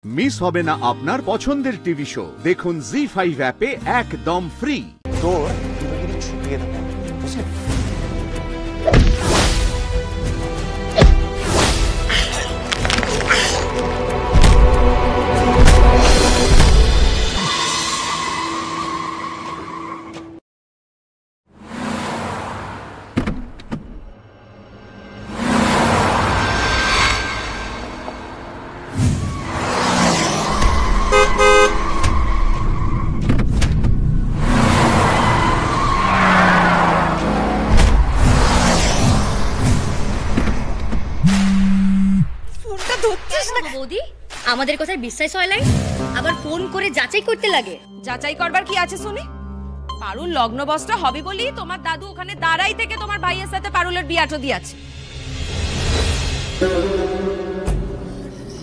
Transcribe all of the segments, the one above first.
Miss হবে না আপনার পছন্দের টিভি শো। দেখুন জি5 অ্যাপে একদম ফ্রি। তোর হিরোগিরি ছুটিয়ে দেবো, বুঝলি? বৌদি আমাদের কথায় বিশ্বাস হয় নাই, আবার ফোন করে যাচাই করতে লাগে। যাচাই করবার কি আছে শুনি? পারুল লগ্ন বস্ত্র হবে বলি তোমার দাদু ওখানে দাঁড়াই থেকে তোমার ভাইয়ের সাথে পারুলের বিয়াটো দিয়েছে।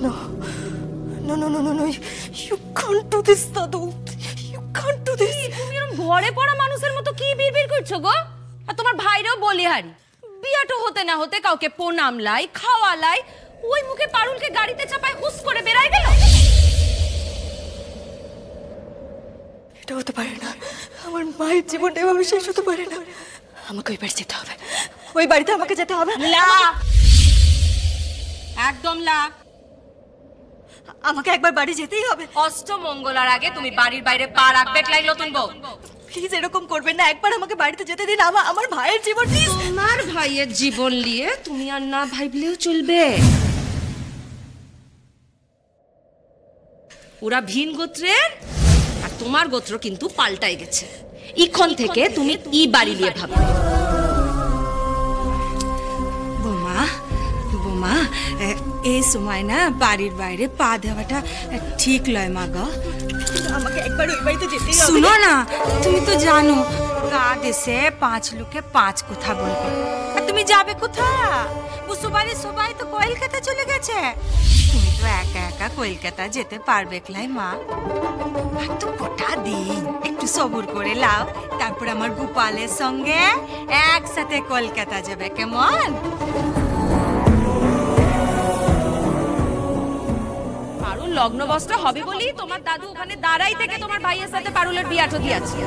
No, no, no, no, no, no. You can't do this, Dadu. You can't do this. তুমি এরকম ঘরে পড়া মানুষের মতো কি বিড়বিড় করছো গো? আর তোমার ভাইরাও বলিহারি, বিয়াটো হতে না হতে কাউকে প্রণাম লাই, খাওয়া লাই, ওই মুখে পারুলকে গাড়িতে চাপায় হুস করে বেরাই গেল। এটা হতে পারে না, আমার মায়ের জীবনটা এভাবে শেষ হতে পারে না। আমাকে ওই বাড়ি যেতে হবে, ওই বাড়িতে আমাকে যেতে হবে। লা, একদম লা। আমাকে একবার বাড়ি যেতেই হবে। অষ্টমঙ্গলার আগে তুমি বাড়ির বাইরে পা রাখবে লাগলো তুনবো। প্লিজ এরকম করবেন না, একবার আমাকে বাড়িতে যেতে দিন। আমার ভাইয়ের জীবন, প্লিজ। তোমার ভাইয়ের জীবন নিয়ে তুমি আর না ভাবলেও চলবে। ওরা ভিন গোত্রের, আর তোমার গোত্র কিন্তু পাল্টাই গেছে। ইখন থেকে তুমি ই বাড়ি নিয়ে ভাবো। বোমা বোমা, এই সময় না বাড়ির বাইরে পা দেওয়াটা ঠিক লয় মা গো। আমাকে একবার ওই বাড়িতে যেতেই হবে। শুনো না, তুমি তো জানো গা দেশে 5 লোকে 5 কথা বলবে, আর তুমি যাবে কোথায়? বুসুবাড়ি সবাই তো কলকাতা চলে গেছে, তুমি তো একা একা কলকাতা যেতে পারবে ক্লাই মা? আর তো গোটা দিন একটু সবুর করে লাও, তারপর আমার গোপালের সঙ্গে একসাথে কলকাতা যাবে, কেমন? পারুল লগ্ন বস্ত্র হবে বলি তোমার দাদু ওখানে দাঁড়াই থেকে তোমার ভাইয়ের সাথে পারুলের বিয়াটো দিয়েছে।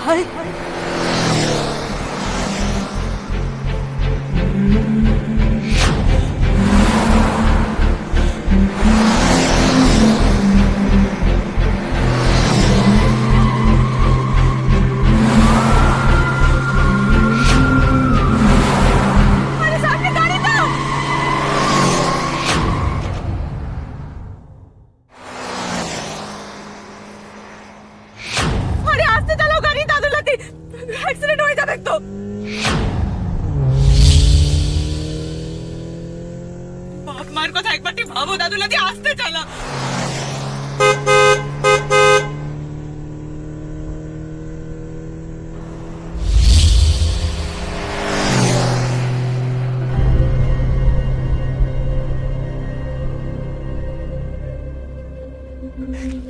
হায়, অ্যাক্সিডেন্ট হয়ে যাবে তো। বাপ মার কথা একবারটি ভাবো দাদুলাদি, আসতে চালা।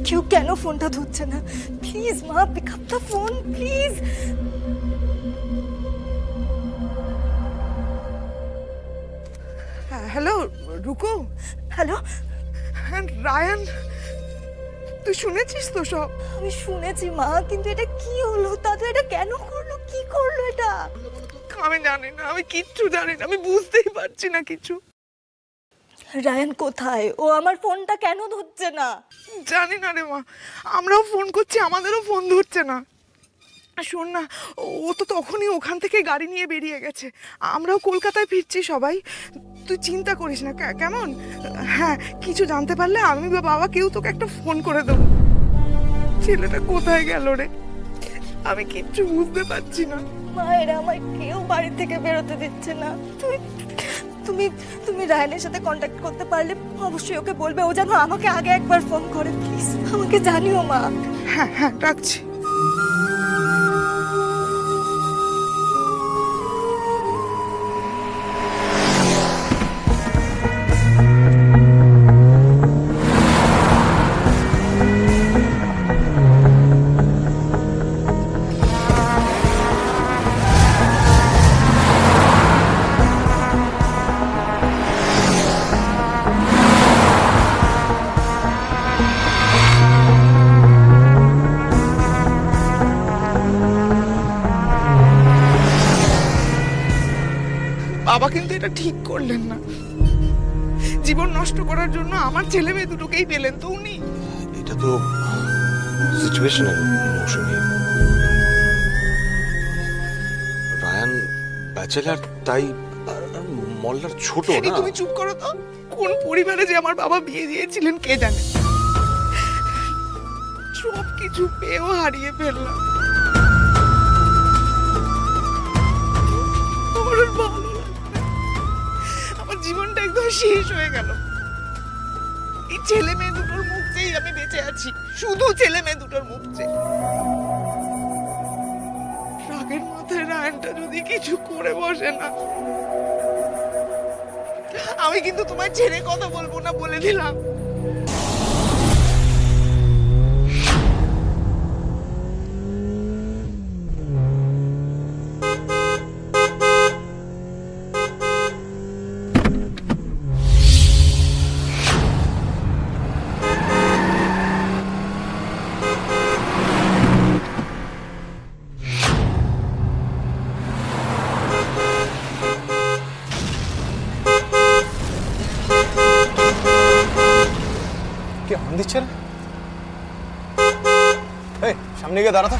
কেউ কেন ফোনটা ধরছে না? প্লিজ মা, pick up the phone please. Hello রুকো। হ্যালো রায়ান, তুই শুনেছিস তো সব? আমি শুনেছি মা, কিন্তু এটা কি হলো? দাদু এটা কেন করলো? কি করলো এটা? আমি জানি না, আমি কিচ্ছু জানি না, আমি বুঝতেই পারছি না কিছু। রায়ান কোথায়? ও আমার ফোনটা কেন ধরছে না? জানি না রে মা, আমরাও ফোন করছি, আমাদেরও ফোন ধরছে না। শোন না, ও তো তখনই ওখান থেকে গাড়ি নিয়ে বেরিয়ে গেছে, আমরাও কলকাতায় ফিরছি সবাই। তুই চিন্তা করিস না, কেমন? হ্যাঁ, কিছু জানতে পারলে আমি বা বাবা কেউ তোকে একটা ফোন করে দেবো। ছেলেটা কোথায় গেল রে, আমি কিচ্ছু বুঝতে পারছি না। মায়েরা আমায় কেউ বাড়ি থেকে বেরোতে দিচ্ছে না। তুমি তুমি রায়ানের সাথে কন্ট্যাক্ট করতে পারলে অবশ্যই ওকে বলবে, ও যেন আমাকে আগে একবার ফোন করে। প্লিজ আমাকে জানিও মা। হ্যাঁ হ্যাঁ, রাখছি। ঠিক করলেন না। জীবন নষ্ট করার জন্য আমার ছেলে মেয়ে দুটোকেই পেলেন তো উনি। এটা তো সিচুয়েশনাল মৌসুমী। রায়ান ব্যাচেলার, তাই মল্লার ছোট না। তুমি চুপ করো তো। কোন পরিবারে যে আমার বাবা বিয়ে দিয়েছিলেন কে জানে। সব কিছু পেয়েও হারিয়ে ফেললাম। আমার আর ভালো লাগছে না। আমার জীবনটা একদম শেষ হয়ে গেল। এই ছেলে মেয়ে দুটোর মুখ চেয়েই আমি বেঁচে আছি, শুধু ছেলে মেয়ে দুটোর মুখ চেয়ে। রাগের মাথায় রায়নটা যদি কিছু করে বসে না, আমি কিন্তু তোমায় ছেড়ে কথা বলবো না, বলে দিলাম। কে হর্ন দিচ্ছে না? এই সামনে গিয়ে দাঁড়াতো।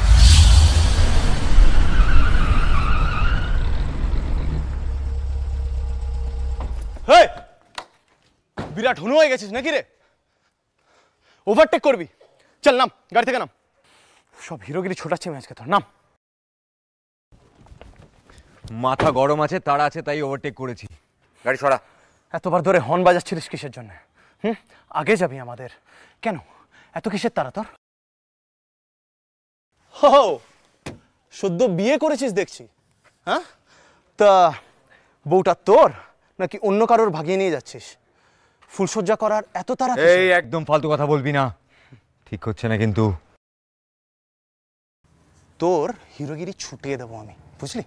এই বিরাট হনু হয়ে গেছিস নাকি রে? ওভারটেক করবি? চল নাম, গাড়ি থেকে নাম। সব হিরোগিরি ছোটাচ্ছে আমি আজকে তোর। নাম। মাথা গরম আছে, তাড়া আছে, তাই ওভারটেক করেছি। গাড়ি সরা। এতবার ধরে হর্ন বাজাচ্ছিলিস কিসের জন্য? আগে যাবি আমাদের, কেন এত কিসের তাড়া তোর? হো, সদ্য বিয়ে করেছিস দেখছি। হ্যাঁ, তা বউটা তোর নাকি অন্য কারোর ভাগিয়ে নিয়ে যাচ্ছিস? ফুলসজ্জা করার এত তাড়া? এই একদম ফালতু কথা বলবি না, ঠিক হচ্ছে না কিন্তু। তোর হিরোগিরি ছুটিয়ে দেবো আমি, বুঝলি?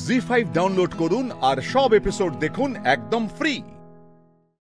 জি5 ডাউনলোড করুন আর সব এপিসোড দেখুন একদম ফ্রি।